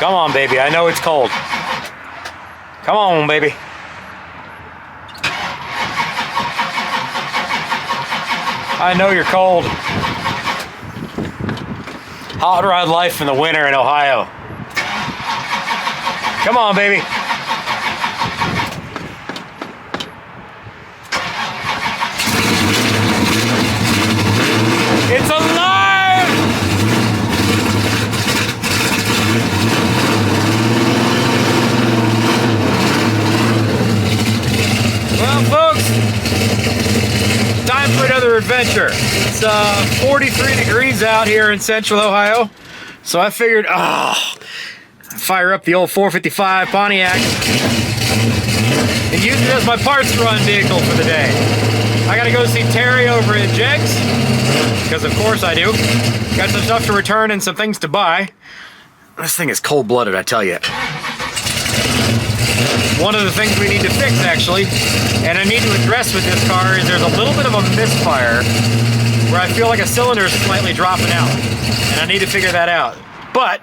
Come on, baby. I know it's cold. Come on, baby. I know you're cold. Hot rod life in the winter in Ohio. Come on, baby. It's alive! Well, folks, time for another adventure. It's 43 degrees out here in central Ohio, so I figured, fire up the old 455 Pontiac and use it as my parts run vehicle for the day. I gotta go see Terry over at Jegs, because of course I do. Got some stuff to return and some things to buy. This thing is cold-blooded, I tell you. One of the things we need to fix, actually, and I need to address with this car, is there's a little bit of a misfire where I feel like a cylinder is slightly dropping out, and I need to figure that out. But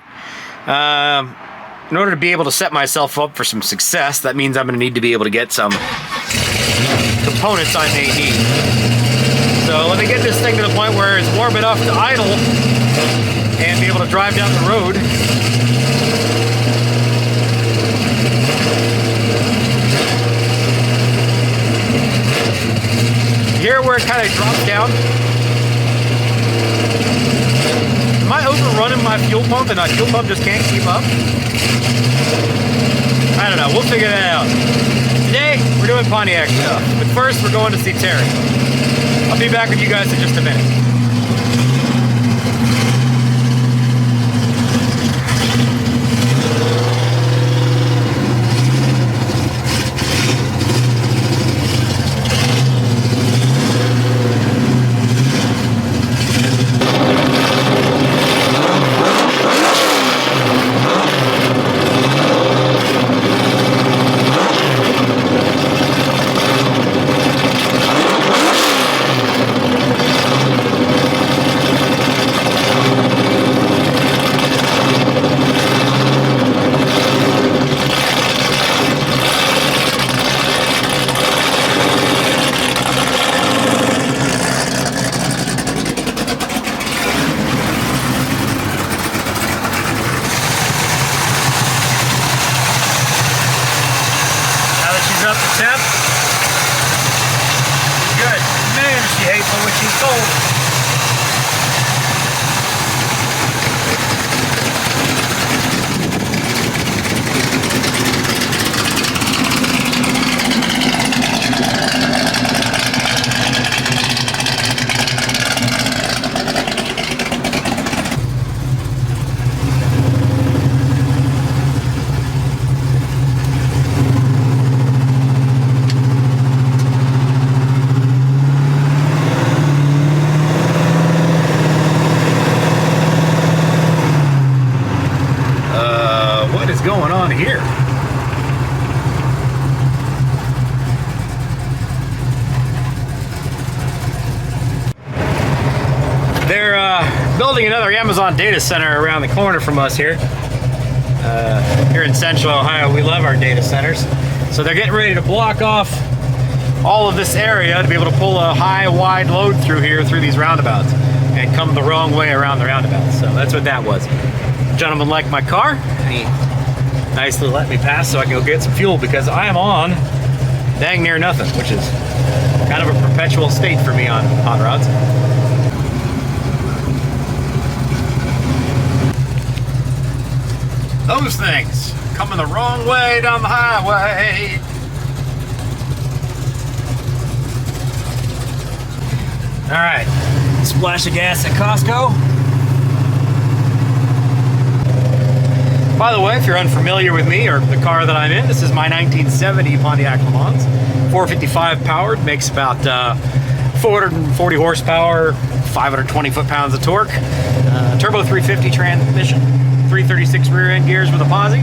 in order to be able to set myself up for some success, that means I'm going to need to be able to get some components I may need. So let me get this thing to the point where it's warm enough to idle and be able to drive down the road. Here where it kind of drops down. Am I overrunning my fuel pump and my fuel pump just can't keep up? I don't know, we'll figure that out. Today, we're doing Pontiac stuff, but first we're going to see Terry. I'll be back with you guys in just a minute. Up the temp. Good. Man, she hates it when she's cold. Going on here? They're building another Amazon data center around the corner from us here. Here in central Ohio, we love our data centers. So they're getting ready to block off all of this area to be able to pull a high, wide load through here, through these roundabouts, and come the wrong way around the roundabouts. So that's what that was. The gentleman liked my car, and he nicely let me pass so I can go get some fuel, because I am on dang near nothing, which is kind of a perpetual state for me on hot rods. Those things coming the wrong way down the highway. All right, splash of gas at Costco. By the way, if you're unfamiliar with me or the car that I'm in, this is my 1970 Pontiac LeMans. 455 powered, makes about 440 horsepower, 520 foot-pounds of torque. Turbo 350 transmission, 336 rear end gears with a posi.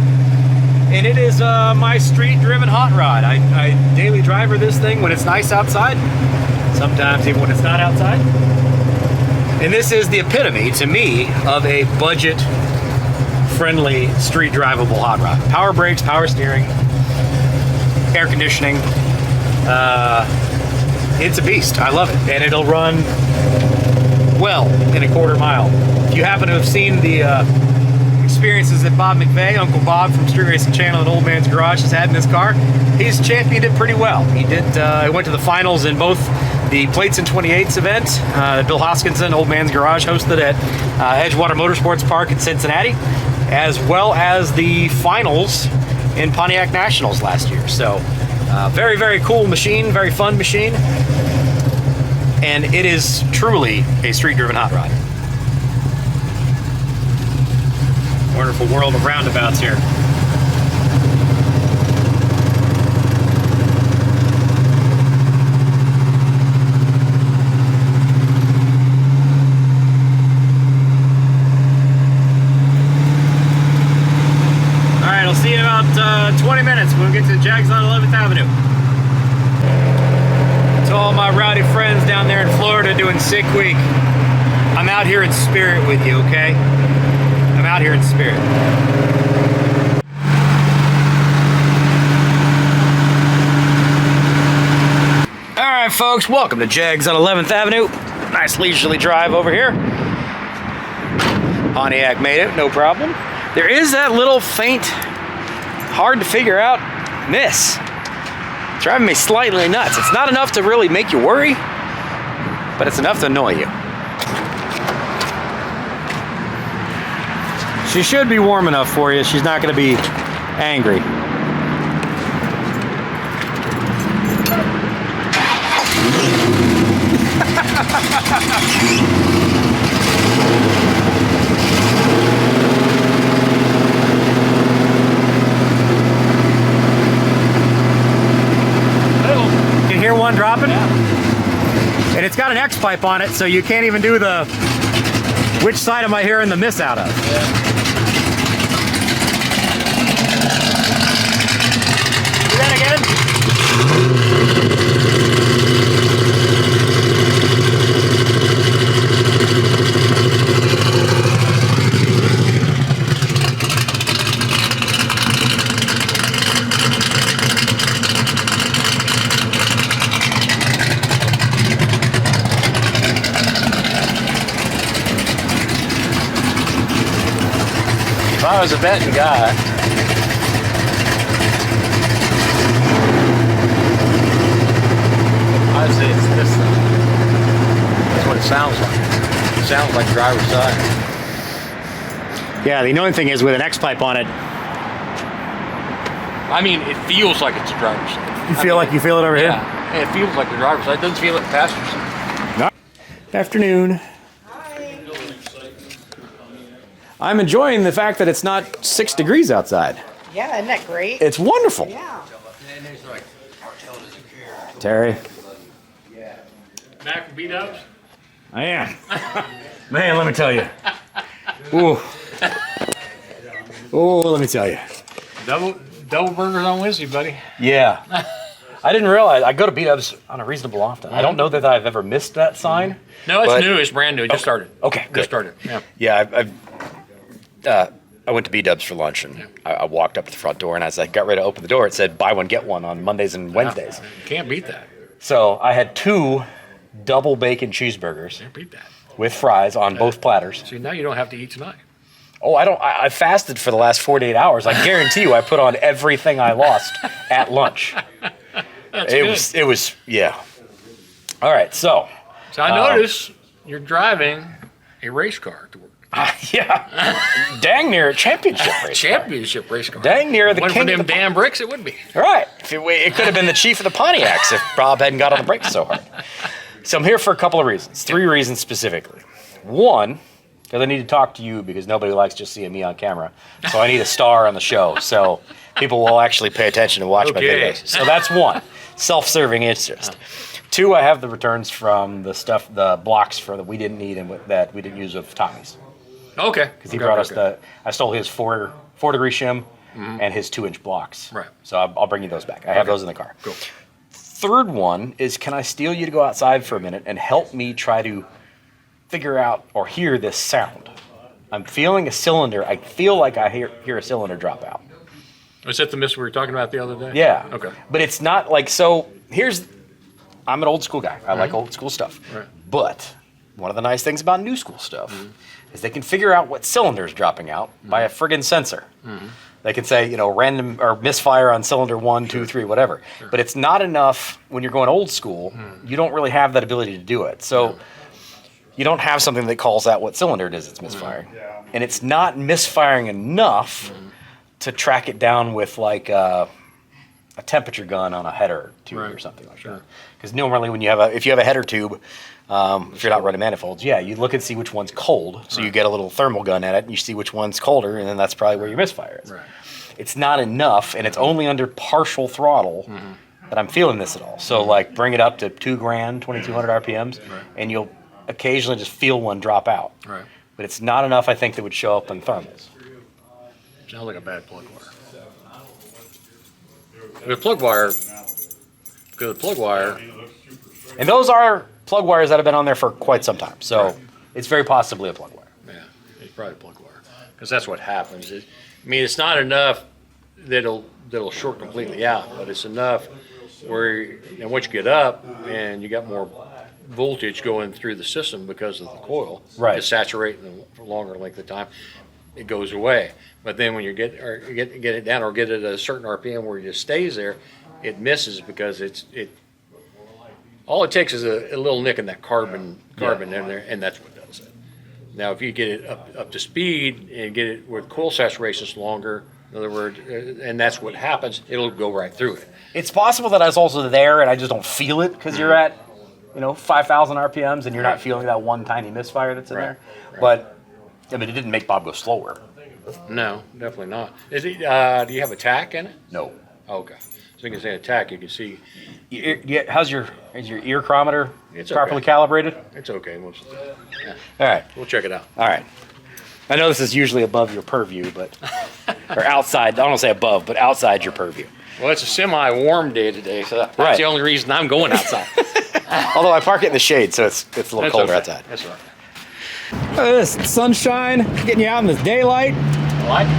And it is my street-driven hot rod. I daily driver this thing when it's nice outside, sometimes even when it's not outside. And this is the epitome, to me, of a budget family-friendly, street drivable hot rod. Power brakes, power steering, air conditioning. It's a beast. I love it, and it'll run well in a quarter mile. If you happen to have seen the experiences that Bob McVeigh, Uncle Bob from Street Racing Channel at Old Man's Garage, has had in this car, he's championed it pretty well. He did. He went to the finals in both the Plates and 28s event that Bill Hoskinson, Old Man's Garage, hosted at Edgewater Motorsports Park in Cincinnati, as well as the finals in Pontiac Nationals last year. So very, very cool machine, very fun machine, and it is truly a street-driven hot rod. Wonderful world of roundabouts here. Alright, I'll see you in about 20 minutes when we get to the Jegs on 11th Avenue. To all my rowdy friends down there in Florida doing Sick Week, I'm out here in spirit with you, okay? I'm out here in spirit. Alright folks, welcome to Jegs on 11th Avenue. Nice leisurely drive over here. Pontiac made it, no problem. There is that little faint, hard to figure out miss. It's driving me slightly nuts. It's not enough to really make you worry, but it's enough to annoy you. She should be warm enough for you. She's not going to be angry. You can hear one dropping? Yeah. And it's got an X pipe on it, so you can't even do the which side am I hearing the miss out of? Yeah. Do that again. If I was a betting guy, I'd say it's this thing. That's what it sounds like. It sounds like driver's side. Yeah, the annoying thing is with an X-pipe on it. I mean, it feels like it's a driver's side. You feel like you feel it over here? Yeah, it feels like the driver's side. It doesn't feel like the passenger side. No. Afternoon. I'm enjoying the fact that it's not 6 degrees outside. Yeah, isn't that great? It's wonderful. Yeah. Terry. Back with B-dubs? I am. Man, let me tell you. Ooh. Oh, let me tell you. Double burgers on Wednesday, buddy. Yeah. I didn't realize. I go to B-dubs on a reasonable often. I don't know that I've ever missed that sign. No, it's new. It's brand new. It just started. Okay, good. Just started. Yeah. Yeah, I went to B-dubs for lunch, and I walked up to the front door, and as I got ready to open the door, it said buy one, get one on Mondays and Wednesdays. You can't beat that. So I had 2 double bacon cheeseburgers Can't beat that. with fries on both platters. See, now you don't have to eat tonight. Oh, I fasted for the last 48 hours. I guarantee you I put on everything I lost at lunch. It was, yeah. All right, so. So I notice you're driving a race car to work. Yeah. Dang near a championship race car. Championship race car. Dang near the One king for them of the damn bricks, it would be. All right. It could have been the chief of the Pontiacs if Bob hadn't got on the brakes so hard. So I'm here for a couple of reasons. 3 reasons specifically. One, because I need to talk to you because nobody likes just seeing me on camera. So I need a star on the show so people will actually pay attention and watch my videos. So that's one. Self-serving interest. 2, I have the returns from the blocks that we didn't need and that we didn't use of Tommy's. Okay. Because he brought us I stole his 4 degree shim and his 2-inch blocks. Right. So I'll bring you those back. I have those in the car. Cool. Third one is, can I steal you to go outside for a minute and help me try to figure out or hear this sound? I'm feeling a cylinder. I feel like I hear a cylinder drop out. Was that the miss we were talking about the other day? Yeah. Okay. But it's not like, so I'm an old school guy. I like old school stuff. Right. But one of the nice things about new school stuff is they can figure out what cylinder is dropping out by a friggin' sensor. They can say, random or misfire on cylinder 1, 2, 3, whatever. Sure. But it's not enough when you're going old school. You don't really have that ability to do it. So you don't have something that calls out what cylinder it is it's misfiring. And it's not misfiring enough to track it down with like a temperature gun on a header tube or something like that. Because normally when if you have a header tube, if you're not running manifolds, you look and see which one's cold. So you get a little thermal gun at it and you see which one's colder, and then that's probably where your misfire is. Right. It's not enough, and it's only under partial throttle that I'm feeling this at all. So like bring it up to 2 grand, 2,200 RPMs, and you'll occasionally just feel one drop out. Right. But it's not enough, I think, that would show up in thermals. Sounds like a bad plug wire. The plug wire, because the plug wire. And those are plug wires that have been on there for quite some time. So it's very possibly a plug wire. Yeah, it's probably a plug wire. Because that's what happens. It's not enough that'll short completely out, but it's enough where once you get up and you got more voltage going through the system because of the coil, it's saturating for a longer length of time, it goes away. But then when you get it down or get it at a certain RPM where it just stays there, it misses because all it takes is a little nick in that carbon in there, and that's what does it. Now, if you get it up to speed and get it where coil saturation's longer, in other words, and that's what happens, it'll go right through it. It's possible that I was also there and I just don't feel it because you're at 5,000 RPMs and you're not feeling that one tiny misfire that's in there. Right. But it didn't make Bob go slower. No, definitely not. Is it? Do you have a tack in it? No. Oh, okay. So you can say a tack. You can see. Is your ear chronometer It's properly okay. calibrated? It's okay. Most of the time. Yeah. All right. We'll check it out. All right. I know this is usually above your purview, or outside. I don't want to say above, but outside your purview. Well, it's a semi-warm day today, so that's the only reason I'm going outside. Although I park it in the shade, so it's a little colder outside. That's right. Look at this sunshine, getting you out in this daylight. I like it.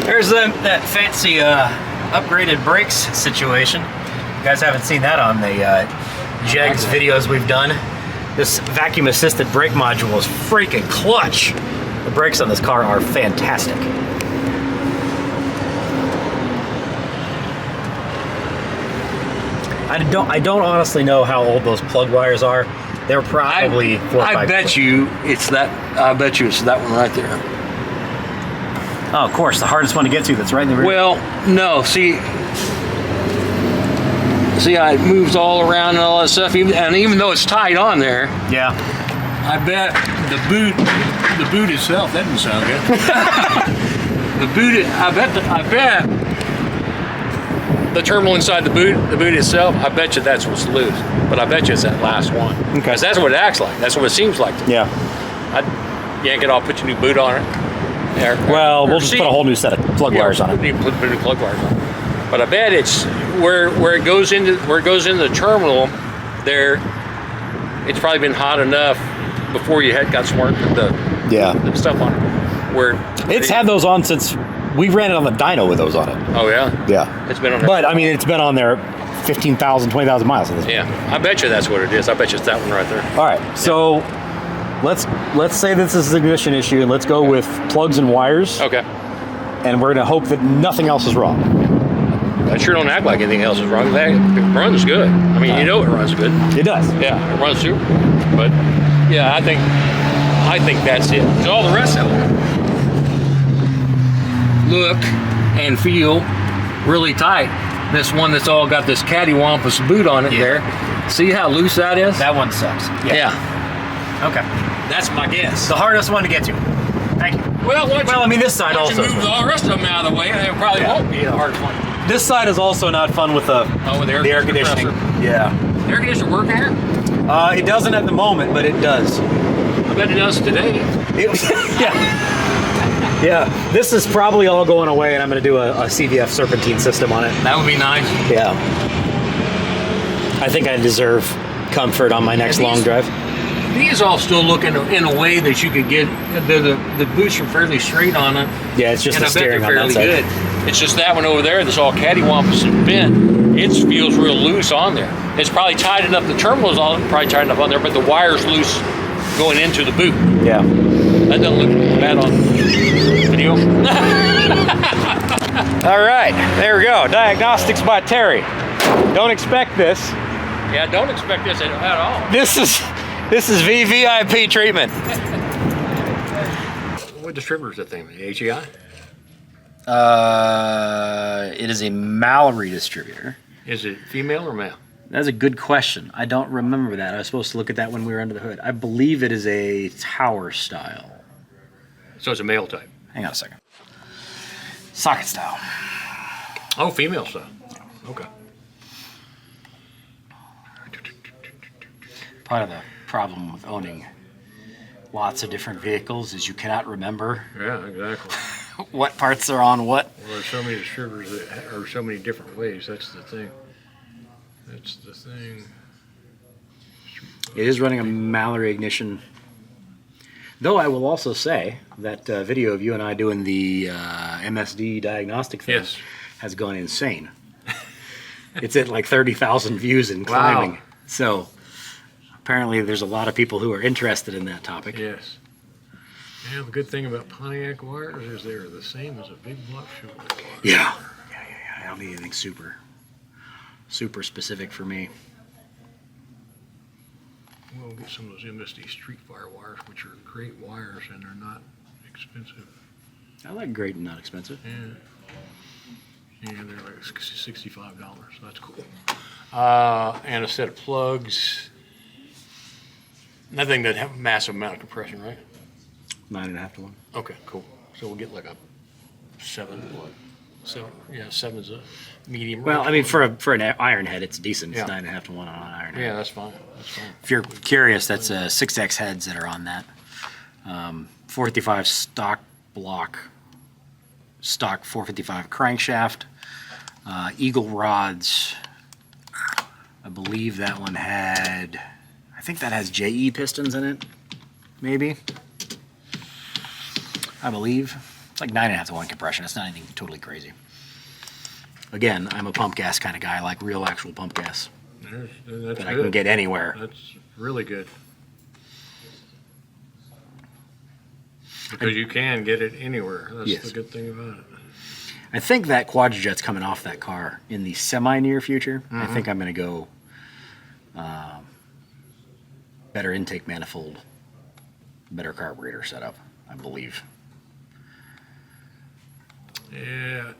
There's that fancy upgraded brakes situation. You guys haven't seen that on the Jegs videos we've done. This vacuum assisted brake module is freaking clutch. The brakes on this car are fantastic. I don't honestly know how old those plug wires are. They're probably 4 or 5. I bet you it's that one right there. Oh, of course, the hardest one to get to that's right in the rear. Well, no, see how it moves all around and all that stuff, and even though it's tight on there. Yeah. I bet the boot itself, that doesn't sound good. I bet the terminal inside the boot itself, I bet you that's what's loose. But I bet you it's that last one. Okay. Because that's what it acts like. That's what it seems like to me. Yeah. I'd yank it off, put your new boot on it. We'll just put a whole new set of plug wires on it. You put new plug wires on it. But I bet it's where it goes into the terminal there, it's probably been hot enough before you got smart with the stuff on it. Where it's had those on since we ran it on the dyno with those on it. Oh yeah? Yeah. It's been on there. But it's been on there 15,000, 20,000 miles. Yeah. I bet you that's what it is. I bet you it's that one right there. All right. So let's say this is an ignition issue and let's go with plugs and wires. Okay. And we're going to hope that nothing else is wrong. I sure don't act like anything else is wrong. It runs good. I mean, it runs good. It does. Yeah, it runs super. But yeah, I think that's it. So all the rest of it look and feel really tight. This one that's all got this cattywampus boot on it there. See how loose that is? That one sucks. Yeah. Okay. That's my guess. The hardest one to get to. Thank you. Well, this side once also. you move the rest of them out of the way, it probably won't be the hardest one. This side is also not fun with the air conditioning. Yeah. The air conditioner work here? It doesn't at the moment, but it does. I bet it does today. Yeah. Yeah. This is probably all going away, and I'm going to do a CVF serpentine system on it. That would be nice. Yeah. I think I deserve comfort on my next long drive. These all still look in a way that you could get the boots are fairly straight on it. Yeah, it's just And the I bet steering they're on that fairly side. good. It's just that one over there that's all cattywampus and bent. It feels real loose on there. It's probably tightened up. The terminal's all probably tightened up on there, but the wire's loose going into the boot. Yeah. That doesn't look bad on video. All right, there we go. Diagnostics by Terry. Don't expect this. Yeah, don't expect this at all. This is VVIP treatment. What distributor is that thing? The HEI? It is a Mallory distributor. Is it female or male? That's a good question. I don't remember that. I was supposed to look at that when we were under the hood. I believe it is a tower style. So it's a male type. Hang on a second. Socket style. Oh, female style. Okay. Part of the problem with owning lots of different vehicles is you cannot remember Yeah, exactly. what parts are on what. Well, there's so many distributors that are so many different ways. That's the thing. That's the thing. It is running a Mallory ignition. Though I will also say that video of you and I doing the MSD diagnostic thing Yes. has gone insane. It's at like 30,000 views and Wow. climbing. So apparently there's a lot of people who are interested in that topic. Yes. Yeah, the good thing about Pontiac wires is they're the same as a big block Chevrolet wire. Yeah. I don't need anything super specific for me. We'll get some of those MSD Street Fire wires, which are great wires and they're not expensive. I like great and not expensive. Yeah. Yeah, they're like $65. That's cool. And a set of plugs. Nothing that have a massive amount of compression, right? 9.5 to 1. Okay, cool. So we'll get like a 7 plug. So yeah, 7's a medium. Well, I mean, for an iron head, it's decent. It's Yeah. 9.5 to 1 on an iron head. Yeah, that's fine. That's fine. If you're curious, that's 6X heads that are on that. 455 stock block, stock 455 crankshaft, Eagle rods. I believe that one had, I think that has JE pistons in it, maybe. I believe. It's like 9.5 to 1 compression. It's not anything totally crazy. Again, I'm a pump gas kind of guy. I like real actual pump gas That's that I can get anywhere. That's really good. Because you can get it anywhere. That's Yes. the good thing about it. I think that quadrijet's coming off that car in the semi-near future. I think I'm going to go better intake manifold, better carburetor setup, I believe. Yeah,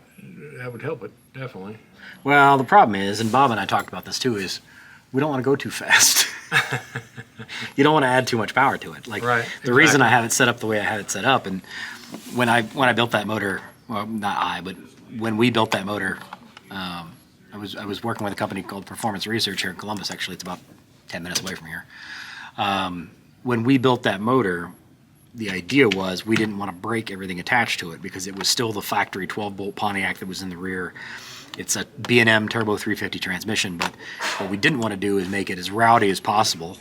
that would help it, definitely. Well, the problem is, and Bob and I talked about this too, is we don't want to go too fast. You don't want to add too much power to it. Like Right, the reason exactly. I have it set up the way I have it set up, and when I built that motor, well, not I, but when we built that motor, I was working with a company called Performance Research here in Columbus. Actually, it's about 10 minutes away from here. When we built that motor, the idea was we didn't want to break everything attached to it because it was still the factory 12-bolt Pontiac that was in the rear. It's a B&M Turbo 350 transmission, but what we didn't want to do is make it as rowdy as possible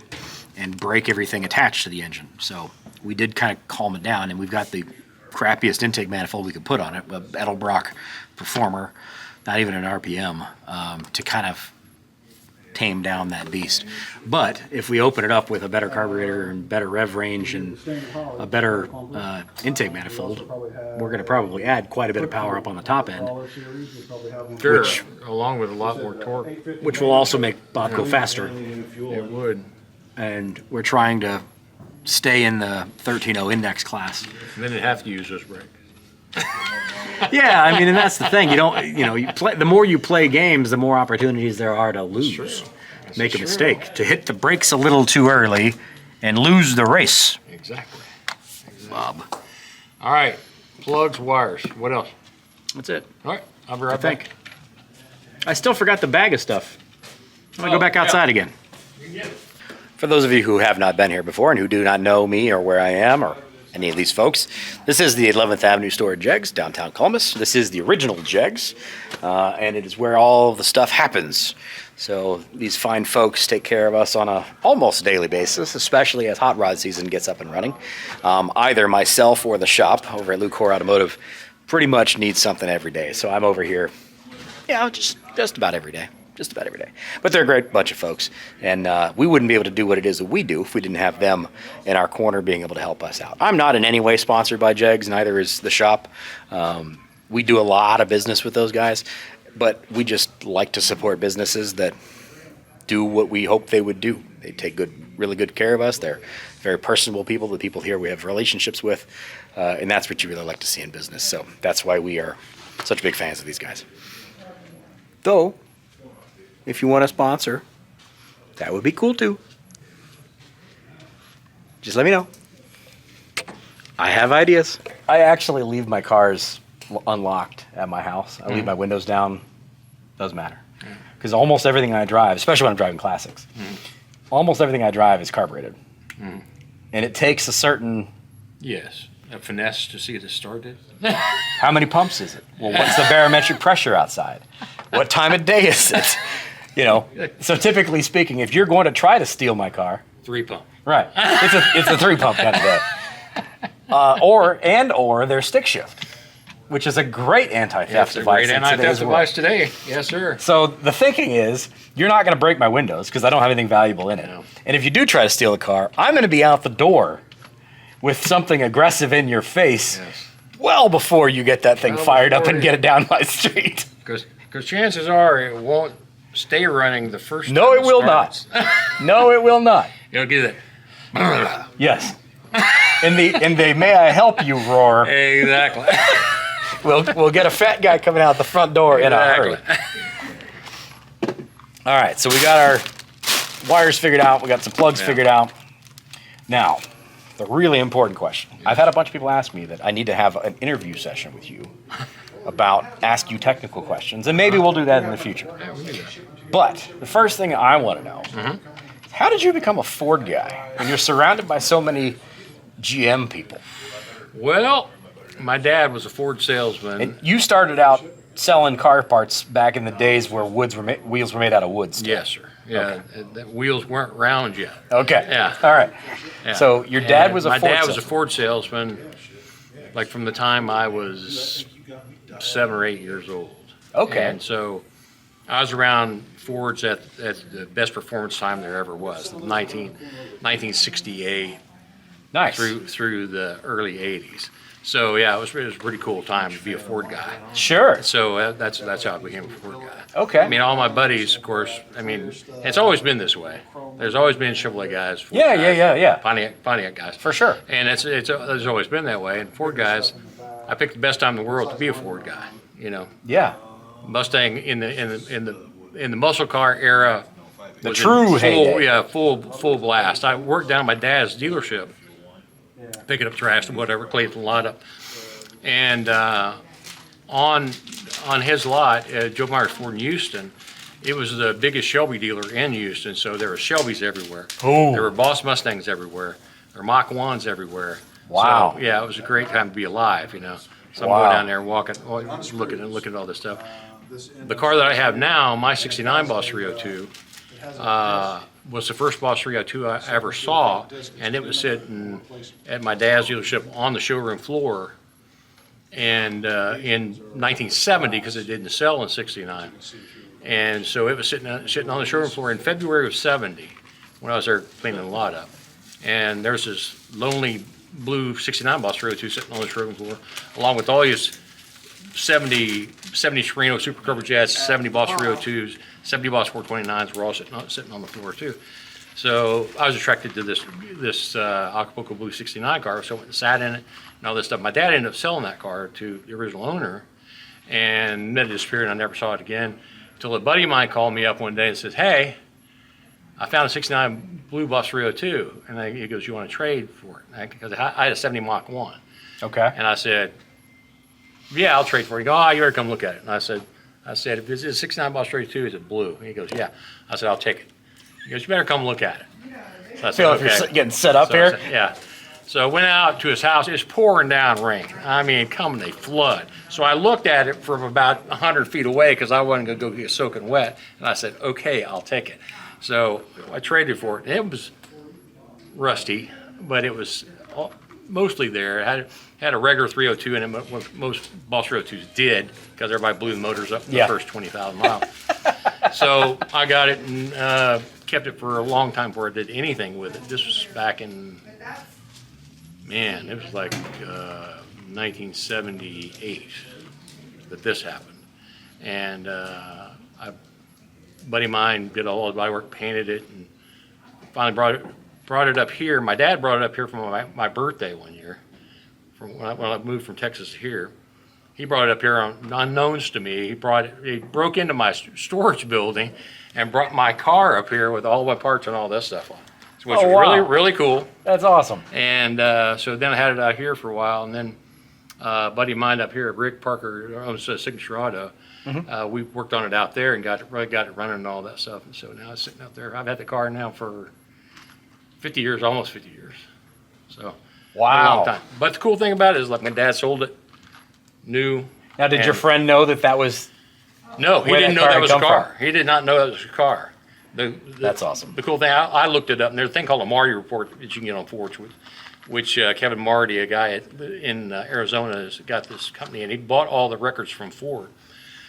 and break everything attached to the engine. So we did kind of calm it down, and we've got the crappiest intake manifold we could put on it, a Edelbrock Performer, not even an RPM, to kind of tame down that beast. But if we open it up with a better carburetor and better rev range and a better intake manifold, we're going to probably add quite a bit of power up on the top end, Sure, along with a lot more torque. which will also make Bob go faster. It would. And we're trying to stay in the 13.0 index class. And then it'd have to use this brake. Yeah, I mean, and that's the thing. You play, the more you play games, the more opportunities there are to lose, make a true. mistake, to hit the brakes a little too early, and lose the race. Exactly. Bob, All right, plugs, wires. What else? that's it. All right, I'll be I right think. back. I still forgot the bag of stuff. I'm gonna go back outside again. For those of you who have not been here before and who do not know me or where I am or any of these folks. This is the 11th Avenue store at Jegs, downtown Columbus. This is the original Jegs, and it is where all the stuff happens. So these fine folks take care of us on a almost daily basis, especially as hot rod season gets up and running. Either myself or the shop over at Lucor Automotive pretty much needs something every day. So I'm over here, just about every day. Just about every day. But they're a great bunch of folks. And we wouldn't be able to do what it is that we do if we didn't have them in our corner being able to help us out. I'm not in any way sponsored by Jegs, neither is the shop. We do a lot of business with those guys, but we just like to support businesses that do what we hope they would do. They take really good care of us. They're very personable people, the people here we have relationships with, and that's what you really like to see in business. So that's why we are such big fans of these guys. Though, if you want to sponsor, that would be cool too. Just let me know. I have ideas. I actually leave my cars unlocked at my house. I leave my windows down. Doesn't matter. Because almost everything I drive, especially when I'm driving classics, almost everything I drive is carbureted. And it takes a certain... Yes, a finesse to see it started. How many pumps is it? Well, what's the barometric pressure outside? What time of day is it? So typically speaking, if you're going to try to steal my car, 3 pump. Right, it's a 3 pump kind of day, or their stick shift, which is a great anti-theft device. Great anti-theft device today. Yes, sir. So the thinking is, you're not going to break my windows because I don't have anything valuable in it. No. And if you do try to steal a car, I'm going to be out the door with something aggressive in your face, well before you get that thing fired up and get it down my street. Because chances are it won't stay running the first No, time it will not. No, it will not. You'll get it. Yes. In the may I help you roar. Exactly. We'll get a fat guy coming out the front door in a hurry. All right, so we got our wires figured out. We got some plugs figured out. Now, the really important question. I've had a bunch of people ask me that I need to have an interview session with you about ask you technical questions, and maybe we'll do that in the future. Yeah, we do that. But the first thing I want to know, how did you become a Ford guy when you're surrounded by so many GM people? Well, my dad was a Ford salesman. And you started out selling car parts back in the days where wheels were made out of wood still. Yes, sir. Yeah, the wheels weren't round yet. Okay. Yeah. All right. Yeah. So your dad And was a my Ford dad salesman. was a Ford salesman, like from the time I was 7 or 8 years old. Okay. And so I was around Fords at the best performance time there ever was, 1968 Nice. through the early 80s. So yeah, it was a pretty cool time to be a Ford guy. Sure. So that's how I became a Ford guy. Okay. I mean, all my buddies, of course. I mean, it's always been this way. There's always been Chevrolet guys, Ford guys, Yeah. Pontiac guys, For sure. and there's always been that way. And Ford guys, I picked the best time in the world to be a Ford guy. Yeah. Mustang in the muscle car era. The was true in full, heyday. yeah, full blast. I worked down at my dad's dealership, picking up trash and whatever, cleaning the lot up, and on his lot, Joe Myers Ford in Houston, it was the biggest Shelby dealer in Houston, so there were Shelbys everywhere. Ooh. There were Boss Mustangs everywhere. There were Mach 1s everywhere. Wow. So, yeah, it was a great time to be alive, So I'm Wow. going down there walking, looking at all this stuff. The car that I have now, my 69 Boss 302, was the first Boss 302 I ever saw, and it was sitting at my dad's dealership on the showroom floor. And in 1970, because it didn't sell in '69, and so it was sitting on the showroom floor in February of '70 when I was there cleaning the lot up. And there's this lonely blue '69 Boss 302 sitting on the showroom floor, along with all his 70 Scireno Super Cover Jets, 70 Boss 302s, 70 Boss 429s were all sitting on the floor too. So I was attracted to this Acapulco Blue '69 car, so I went and sat in it and all this stuff. My dad ended up selling that car to the original owner, and then it disappeared, and I never saw it again until a buddy of mine called me up one day and says, "Hey, I found a '69 Blue Boss 302," and he goes, "You want to trade for it?" Because I had a '70 Mach 1. Okay. And I said, "Yeah, I'll trade for it." He goes, "Oh, you better come look at it." And I said, "If this is a '69 Boss 302, is it blue?" And he goes, "Yeah." I said, "I'll take it." He goes, "You better come look at it." So I said, Feel like you're getting set up So I here. said, yeah. So I went out to his house. It was pouring down rain. I mean, coming a flood. So I looked at it from about 100 feet away because I wasn't going to go get soaking wet. And I said, okay, I'll take it. So I traded for it. And it was rusty, but it was mostly there. It had a regular 302 in it, what most Boss 302s did, because everybody blew the motors up in the first 20,000 miles. So I got it and kept it for a long time before I did anything with it. This was back in, man, it was like 1978 that this happened. And a buddy of mine did all the body work, painted it, and finally brought it up here. My dad brought it up here for my birthday one year, from when I moved from Texas to here. He brought it up here unknowns to me. He broke into my storage building and brought my car up here with all my parts and all this stuff on it, which was really, really cool. That's awesome. And so then I had it out here for a while, and then a buddy of mine up here, Rick Parker, owns Signature Auto. We worked on it out there and got it running and all that stuff. And so now it's sitting out there. I've had the car now for 50 years, almost 50 years. So a long time. But the cool thing about it is, like, my dad sold it new. Now, did your friend know that was? No, he didn't know that was a car. He did not know that was a car. That's awesome. The cool thing, I looked it up, and there's a thing called a Marty report that you can get on Forge, which Kevin Marty, a guy in Arizona, has got this company, and he bought all the records from Ford.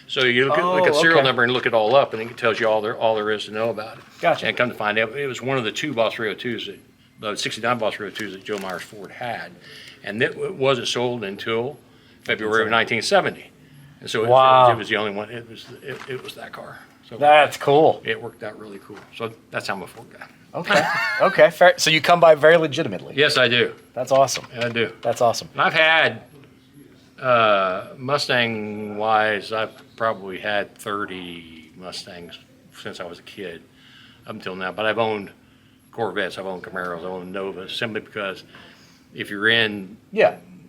So you look at serial number and look it all up, and it tells you all there is to know about it. Gotcha. And come to find out, it was one of the two Boss 302s, the 69 Boss 302s that Joe Myers Ford had, and it wasn't sold until February of 1970. And so it was the only one. It was that car. So that's cool. It worked out really cool. So that's how I'm a Ford guy. Okay. Okay. Fair. So you come by very legitimately. Yes, I do. That's awesome. I do. That's awesome. And I've had Mustang-wise, I've probably had 30 Mustangs since I was a kid up until now. But I've owned Corvettes, I've owned Camaros, I've owned Novas, simply because if you're in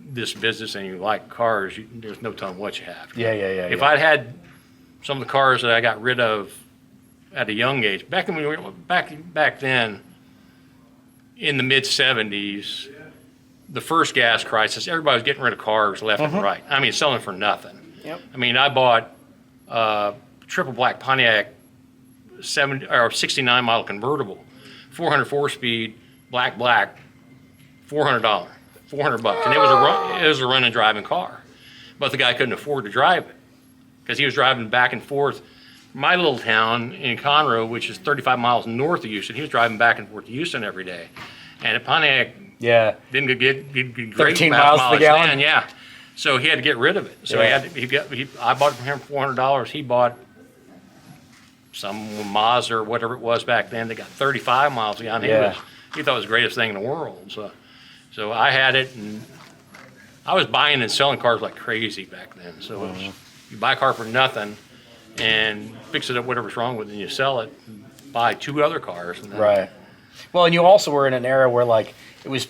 this business and you like cars, there's no telling what you have. If I'd had some of the cars that I got rid of at a young age, back then, in the mid '70s, the first gas crisis, everybody was getting rid of cars left and right. I mean, selling for nothing. Yep. I mean, I bought a triple black Pontiac 69 model convertible, 404 speed, black, $400, $400, and it was a run and driving car, but the guy couldn't afford to drive it because he was driving back and forth. My little town in Conroe, which is 35 miles north of Houston, he was driving back and forth to Houston every day, and at Pontiac didn't get great 13 miles to the gallon. So he had to get rid of it. So I bought it from him for $400. He bought some Mazda or whatever it was back then. They got 35 miles a gallon. He thought it was the greatest thing in the world. So I had it, and I was buying and selling cars like crazy back then. So it was, you buy a car for nothing and fix it up, whatever's wrong with it, and you sell it, and buy two other cars. And then, Well, and you also were in an era where, like, it was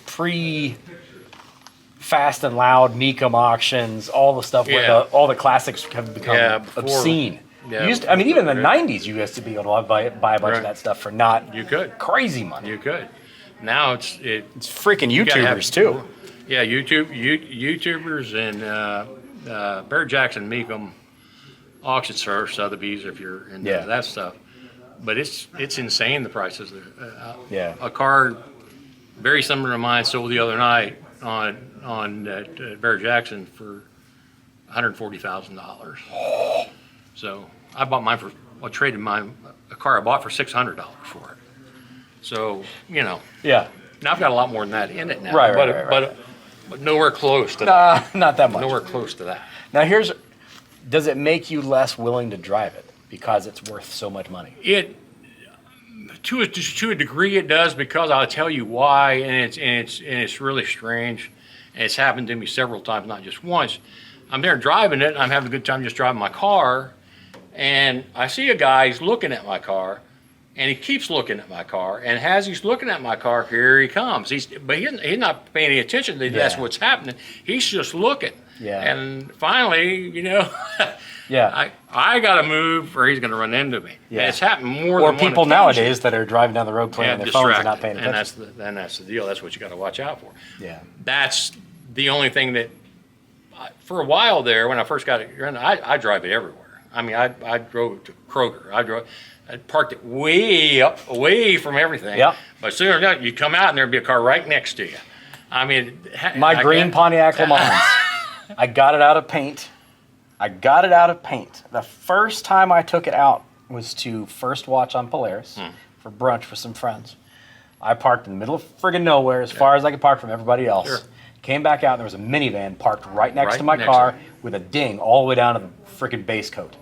Fast and Loud, Mecum auctions, all the stuff where all the classics have become obscene. Even in the 90s, you used to be able to buy a bunch of that stuff for not crazy money. You could. Now it's freaking YouTubers too. Yeah, YouTubers and Barrett Jackson Mecum auction for Sotheby's if you're into that stuff. But it's insane, the prices. A car very similar to mine sold the other night on Barrett Jackson for $140,000. So I bought mine I traded a car I bought for $600 for it. So, now I've got a lot more than that in it now. But nowhere close to that. Not that much. Nowhere close to that. Now does it make you less willing to drive it because it's worth so much money? To a degree it does, because I'll tell you why, and it's really strange. And it's happened to me several times, not just once. I'm there driving it, and I'm having a good time just driving my car, and I see a guy, he's looking at my car, And he keeps looking at my car, and as he's looking at my car, here he comes. He's not paying any attention that that's what's happening. He's just looking. Yeah. And finally, Yeah. I got to move, or he's going to run into me. Yeah. And it's happened more Or than one people occasion. nowadays that are driving down the road playing on their phones and not paying attention. And that's the deal. That's what you got to watch out for. Yeah. That's the only thing that, for a while there, when I first got it, I drive it everywhere. I mean, I drove to Kroger. I parked it way up, away from everything. Yep. But sooner or later, you come out and there'd be a car right next to you. I mean, My green Pontiac LeMans. I got it out of paint. The first time I took it out was to first watch on Polaris for brunch with some friends. I parked in the middle of friggin' nowhere, as far as I could park from everybody else. Sure. Came back out, and there was a minivan parked right next to my car with a ding all the way down to the friggin' base coat.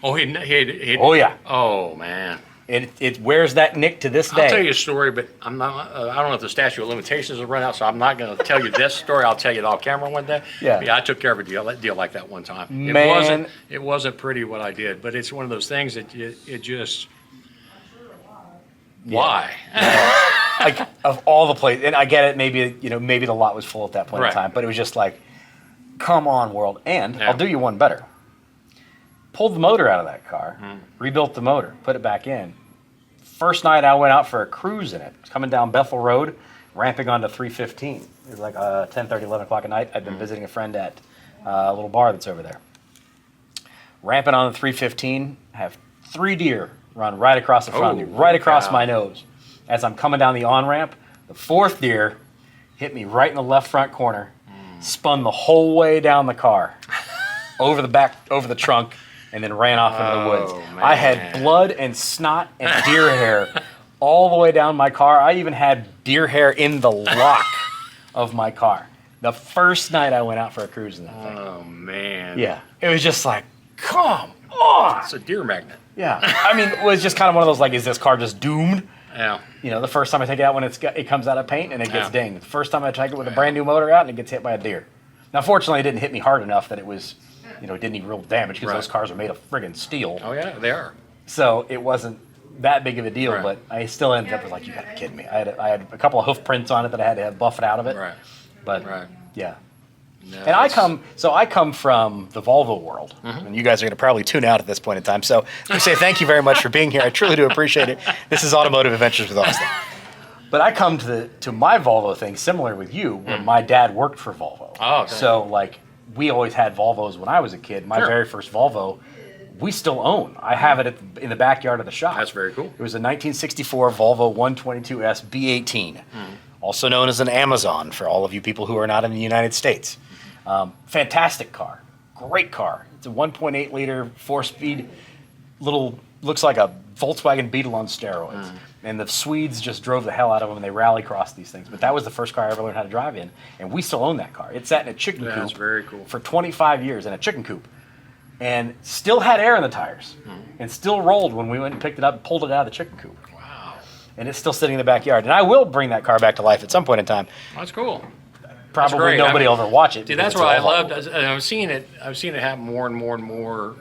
Oh, Oh, yeah. Oh, man. It wears that nick to this day. I'll tell you a story, but I'm not. I don't know if the statute of limitations will run out, so I'm not going to tell you this story. I'll tell you it off camera one day. Yeah. I took care of a deal like that one time. Man. It wasn't pretty what I did, but it's one of those things that it just. Yeah. Why? Like, of all the places, and I get it. Maybe maybe the lot was full at that point in time, but it was just like, come on, world. And I'll do you one better. Pulled the motor out of that car, rebuilt the motor, put it back in. First night I went out for a cruise in it, coming down Bethel Road, ramping onto 315. It was like 10:30, 11 o'clock at night. I'd been visiting a friend at a little bar that's over there. Ramping on the 315, have 3 deer run right across the front of me, right across my nose. As I'm coming down the on-ramp, the 4th deer hit me right in the left front corner, spun the whole way down the car, over the back, over the trunk, and then ran off into the woods. Man. I had blood and snot and deer hair all the way down my car. I even had deer hair in the lock of my car. The first night I went out for a cruise in that thing. Oh, man. Yeah. It was just like, come on. It's a deer magnet. Yeah. I mean, it was just kind of one of those, like, is this car just doomed? Yeah. The first time I take it out when it comes out of paint and it gets dinged. The first time I take it with a brand new motor out and it gets hit by a deer. Now, fortunately, it didn't hit me hard enough that it was, it didn't even real damage because those cars are made of friggin' steel. Oh, yeah, they are. So it wasn't that big of a deal, but I still ended up with like, you gotta be kidding me. I had a couple of hoof prints on it that I had to have buffed out of it. Right. But yeah. No, And I come from the Volvo world, and you guys are going to probably tune out at this point in time. So I say thank you very much for being here. I truly do appreciate it. This is Automotive Adventures with Austin. But I come to my Volvo thing similar with you, where my dad worked for Volvo. Oh, okay. So like we always had Volvos when I was a kid. My very first Volvo, we still own. I have it in the backyard of the shop. That's very cool. It was a 1964 Volvo 122S B18, also known as an Amazon for all of you people who are not in the United States. Fantastic car, great car. It's a 1.8 liter, 4-speed, looks like a Volkswagen Beetle on steroids. And the Swedes just drove the hell out of them, and they rally-crossed these things. But that was the first car I ever learned how to drive in, and we still own that car. It sat in a chicken coop That's very cool. for 25 years in a chicken coop, and still had air in the tires, and still rolled when we went and picked it up and pulled it out of the chicken coop. Wow. And it's still sitting in the backyard. And I will bring that car back to life at some point in time. That's cool. Probably great. nobody will ever watch it. See, because that's it's what I all loved. Volvo. I've seen it happen more and more and more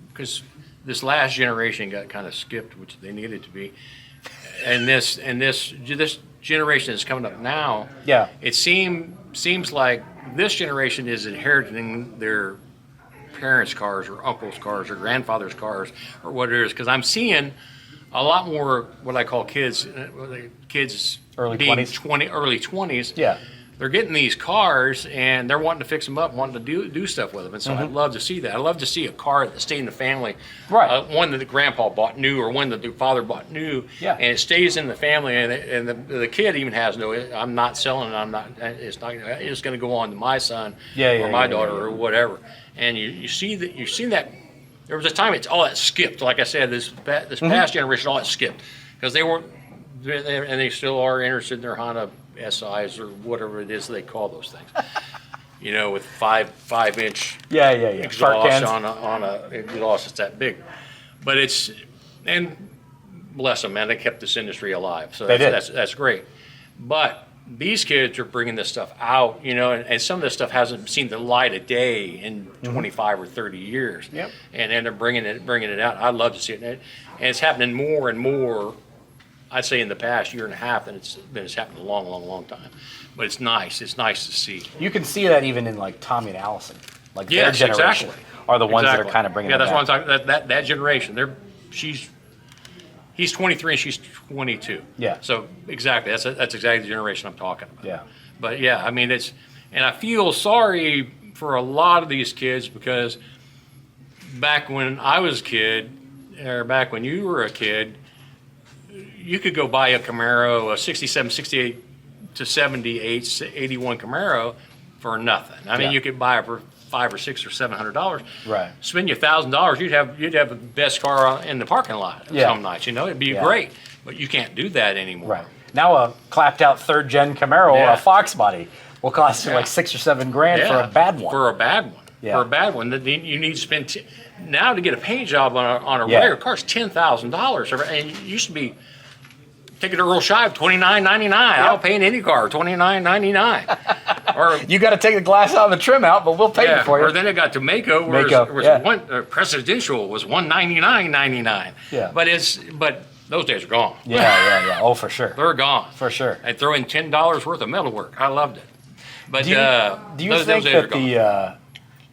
because this last generation got kind of skipped, which they needed to be. And this generation that's coming up now, Yeah. it seems like this generation is inheriting their parents' cars or uncles' cars or grandfather's cars or what it is. Because I'm seeing a lot more what I call kids Early being 20s. early 20s. Yeah. They're getting these cars and they're wanting to fix them up, wanting to do stuff with them. And so I'd love to see that. I'd love to see a car that stayed in the family. Right. One that the grandpa bought new or one that the father bought new. Yeah. And it stays in the family. And the kid even has I'm not selling it. It's going to go on to my son or my daughter or whatever. And you've seen that. There was a time that skipped. Like I said, this past generation, all that skipped because they weren't, and they still are interested in their Honda SIs or whatever it is they call those things. With 5-inch exhaust on a exhaust that's that big. But and bless them, man, they kept this industry alive. So that's great. But these kids are bringing this stuff out, and some of this stuff hasn't seen the light of day in 25 or 30 years. Yep. And they're bringing it out. I'd love to see it. And it's happening more and more, I'd say in the past year and a half than it's happened in a long, long, long time. But it's nice. It's nice to see. You can see that even in like Tommy and Allison. Like their Yes, generation exactly. are the ones that are Exactly. kind of bringing Yeah, it that's back. what I'm talking. That generation. He's 23 and she's 22. Yeah. So exactly, that's exactly the generation I'm talking about. Yeah. But yeah, I mean and I feel sorry for a lot of these kids because back when I was a kid, or back when you were a kid, you could go buy a Camaro, a 67, 68 to 78, 81 Camaro for nothing. I mean, Yeah. you could buy it for $500 or $600 or $700. Right. Spend you $1,000, you'd have the best car in the parking lot Yeah. some nights. You know, it'd be Yeah. great. But you can't do that anymore. Right. Now a clapped out third gen Camaro or Yeah. a Fox body will cost you Yeah. like $6 or $7 grand for Yeah, a bad one. For a bad one. Yeah. For a bad one, then you need to spend now to get a paint job on a Yeah. regular car is $10,000, and it used to be take it a real shy of $29.99. I'll paint any car $29.99. Or You got to take the glass out and the trim out, but we'll paint it for you. or then it got to Mako, where Mako, it was presidential was $199.99. Yeah. But those days are gone. Yeah. Oh, for sure. They're gone. For sure. And throw in $10 worth of metal work. I loved it. But Do you those think days that are gone.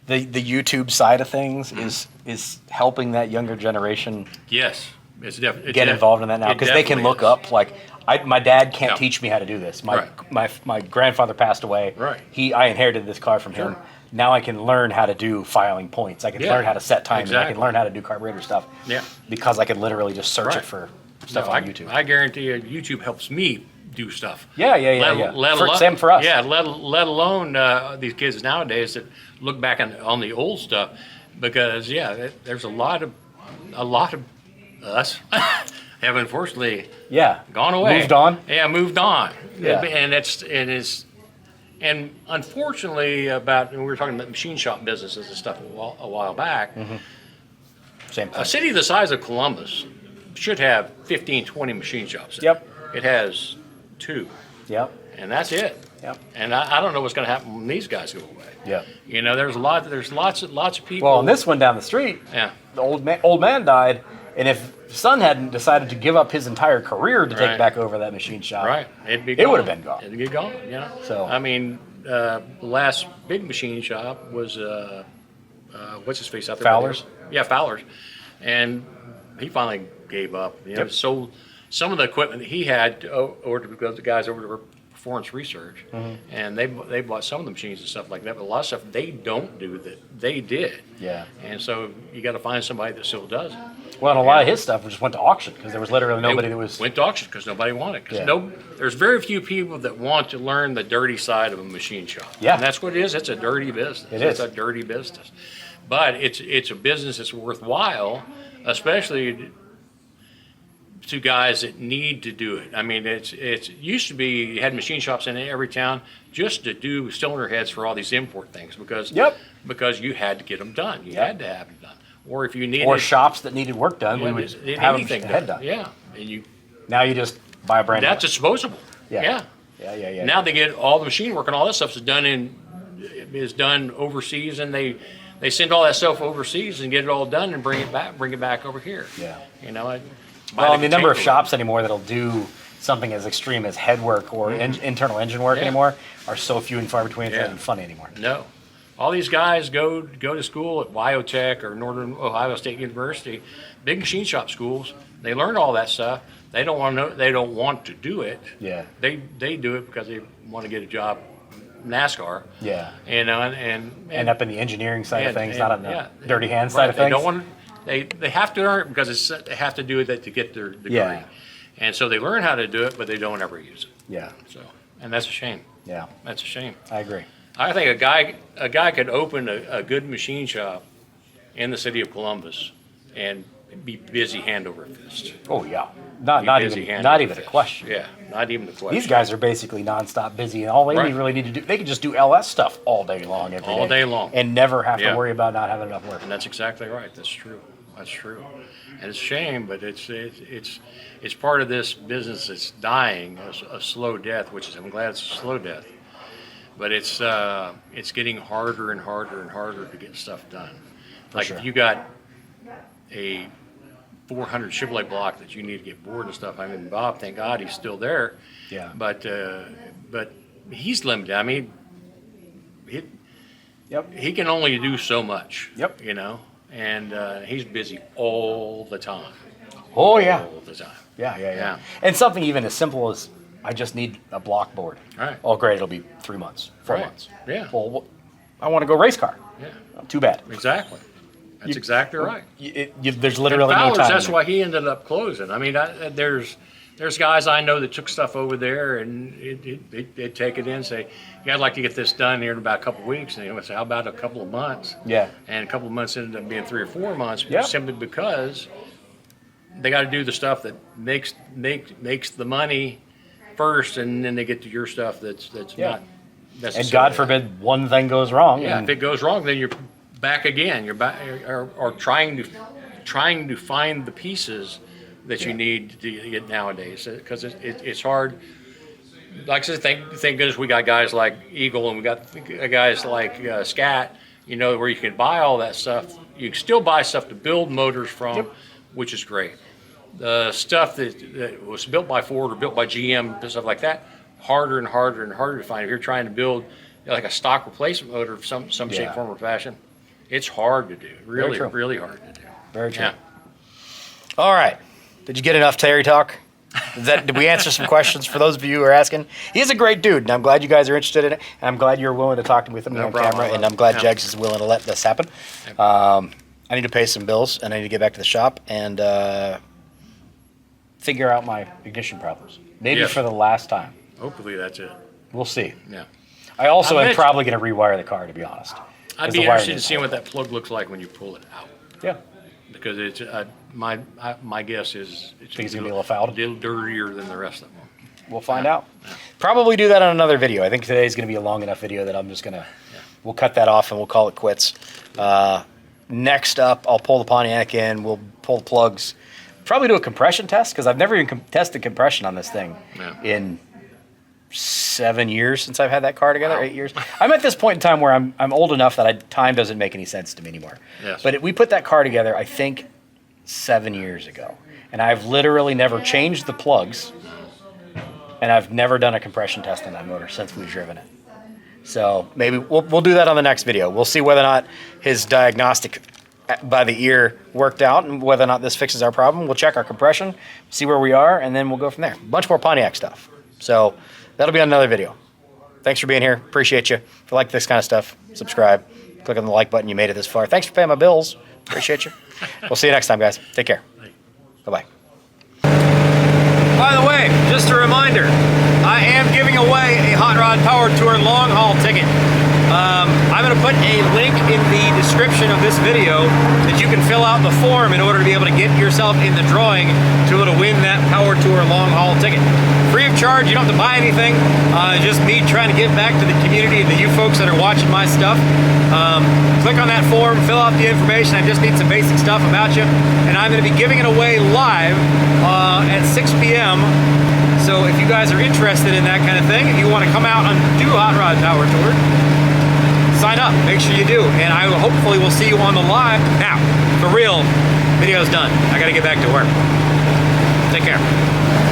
the YouTube side of things is helping that younger generation Yes, it's definitely get involved in that now? Because they can look up, like, my dad can't No. teach me how to do this. Right. My grandfather passed away. Right. I inherited this car from him. Sure. Now I can learn how to do filing points. I can Yeah. learn how to set timing. I Exactly. can learn how to do carburetor stuff. Yeah. Because I can literally just search Right. it for stuff No, on YouTube. I guarantee you, YouTube helps me do stuff. Yeah. Same for us. Yeah, let alone these kids nowadays that look back on the old stuff, because there's a lot of us have unfortunately gone away, Moved on. Yeah, moved on. Yeah. And unfortunately, we were talking about machine shop businesses and stuff a while back. Mm-hmm. Same thing. A city the size of Columbus should have 15, 20 machine shops. Yep. It has 2, Yep. and that's it. Yep. And I don't know what's going to happen when these guys go away. Yep. You know, there's lots of people. Well, and this one down the street, Yeah. the old man died, and if son hadn't decided to give up his entire career to take Right. back over that machine shop, Right. It'd be It gone. would have been gone. It'd be gone. Yeah. So- I mean, the last big machine shop was what's his face out there? Fowler's? Yeah, Fowler's, and he finally gave up. You know, Yep. sold some of the equipment that he had over to the guys over to Performance Research, Mm-hmm. and they bought some of the machines and stuff like that. But a lot of stuff they don't do that they did. Yeah. And so you got to find somebody that still does it. Well, and a lot of his stuff just went to auction because there was literally nobody that was. Went to auction because nobody wanted it. 'Cause Yeah. there's very few people that want to learn the dirty side of a machine shop. Yeah. And that's what it is. It's a dirty business. It It's is. a dirty business. But it's a business that's worthwhile, especially to guys that need to do it. I mean, it used to be you had machine shops in every town just to do cylinder heads for all these import things because Yep. because you had to get them done. You Yep. had to have them done. Or if you needed Or shops that needed work done, we would anything have them done. head done. Yeah. And Now you just buy a brand new that's disposable. Yeah. Yeah. Yeah. Now they get all the machine work and all that stuff is done overseas, and they send all that stuff overseas and get it all done and bring it back over here. Yeah. You know, Well, the number of shops anymore that'll do something as extreme as head work or internal engine work Yeah. anymore are so few and far between. It's Yeah. not even funny anymore. No. All these guys go to school at Biotech or Northern Ohio State University, big machine shop schools. They learn all that stuff. They don't want to know. They don't want to do it. Yeah. They do it because they want to get a job, in NASCAR. Yeah. You know, and End up in the engineering side of things, and- not on the yeah. dirty hand Right, side of things. They don't want to. They have to learn it because they have to do it to get their degree. Yeah. And so they learn how to do it, but they don't ever use it. Yeah. So, and that's a shame. Yeah. That's a shame. I agree. I think a guy could open a good machine shop in the city of Columbus and be busy hand over fist. Oh yeah. Be Not busy even hand not over even a fist. question. Yeah, not even a question. These guys are basically nonstop busy, and all they Right. really need to do, they can just do LS stuff all day long, every All day long. and never have Yeah. to worry about not having enough work. And that's exactly right. That's true. That's true. And it's a shame, but it's part of this business that's dying a slow death. I'm glad it's a slow death. But it's getting harder and harder and harder to get stuff done. Like sure. if you got a 400 Chevrolet block that you need to get bored and stuff. I mean, Bob, thank God he's still there. Yeah. But he's limited. I mean, he can only do so much. Yep. You know, and he's busy all the time. Oh yeah. All the time. Yeah. And something even as simple as I just need a block board. Right. Oh, great! It'll be 3 months, 4 Right. months. Yeah. Well, I want to go race car. Yeah. Too bad. Exactly. That's exactly right. There's literally And no Fowler's, time. that's why he ended up closing. I mean, there's guys I know that took stuff over there and they'd take it in and say, yeah, I'd like to get this done here in about a couple of weeks. And they would say, how about a couple of months? Yeah. And a couple of months ended up being 3 or 4 months Yeah. simply because they got to do the stuff that makes the money first, and then they get to your stuff that's Yeah. not necessary. And God forbid one thing goes wrong. Yeah, and if it goes wrong, then you're back again. You're back, or trying to find the pieces that you need to get nowadays, because it's hard. Like I said, thank goodness we got guys like Eagle, and we got guys like Scat. You know, where you can buy all that stuff. You can still buy stuff to build motors from, which is great. The stuff that was built by Ford or built by GM and stuff like that, harder and harder and harder to find. If you're trying to build like a stock replacement motor of some shape, form, or fashion, it's hard to do. Really, really hard to do. Very true. Yeah. All right. Did you get enough Terry talk? Did we answer some questions for those of you who are asking? He's a great dude, and I'm glad you guys are interested in it. And I'm glad you're willing to talk with him on problem. camera, and I'm glad Jegs is willing to let this happen. I need to pay some bills, and I need to get back to the shop and figure out my ignition problems. Maybe Yes. for the last time. Hopefully that's it. We'll see. Yeah. I also I am bet- probably going to rewire the car, to be honest. I'd 'Cause be the wiring interested in is seeing what horrible. that plug looks like when you pull it out, Yeah. because it's my guess is it's Think it's gonna be a little fouled? a little dirtier than the rest of them. We'll find out. Probably do that on another video. I think today's going to be a long enough video that I'm just going to, we'll cut that off and we'll call it quits. Next up, I'll pull the Pontiac in. We'll pull the plugs. Probably do a compression test, because I've never even tested compression on this thing in 7 years since I've had that car together, 8 years. I'm at this point in time where I'm old enough that time doesn't make any sense to me anymore. Yes. But we put that car together, I think, 7 years ago. And I've literally never changed the plugs, and I've never done a compression test on that motor since we've driven it. So maybe we'll do that on the next video. We'll see whether or not his diagnostic by the ear worked out and whether or not this fixes our problem. We'll check our compression, see where we are, and then we'll go from there. A bunch more Pontiac stuff. So that'll be on another video. Thanks for being here. Appreciate you. If you like this kind of stuff, subscribe. Click on the like button. You made it this far. Thanks for paying my bills. Appreciate you. We'll see you next time, guys. Take care. Bye-bye. By the way, just a reminder, I am giving away a Hot Rod Power Tour long haul ticket. I'm going to put a link in the description of this video that you can fill out the form in order to be able to get yourself in the drawing to be able to win that Power Tour long haul ticket. Free of charge, you don't have to buy anything. Just me trying to give back to the community, to you folks that are watching my stuff. Click on that form, fill out the information. I just need some basic stuff about you. And I'm going to be giving it away live at 6 p.m. So if you guys are interested in that kind of thing, if you want to come out and do a Hot Rod Power Tour, sign up. Make sure you do. And I hopefully will see you on the live. Now, for real, video's done. I got to get back to work. Take care.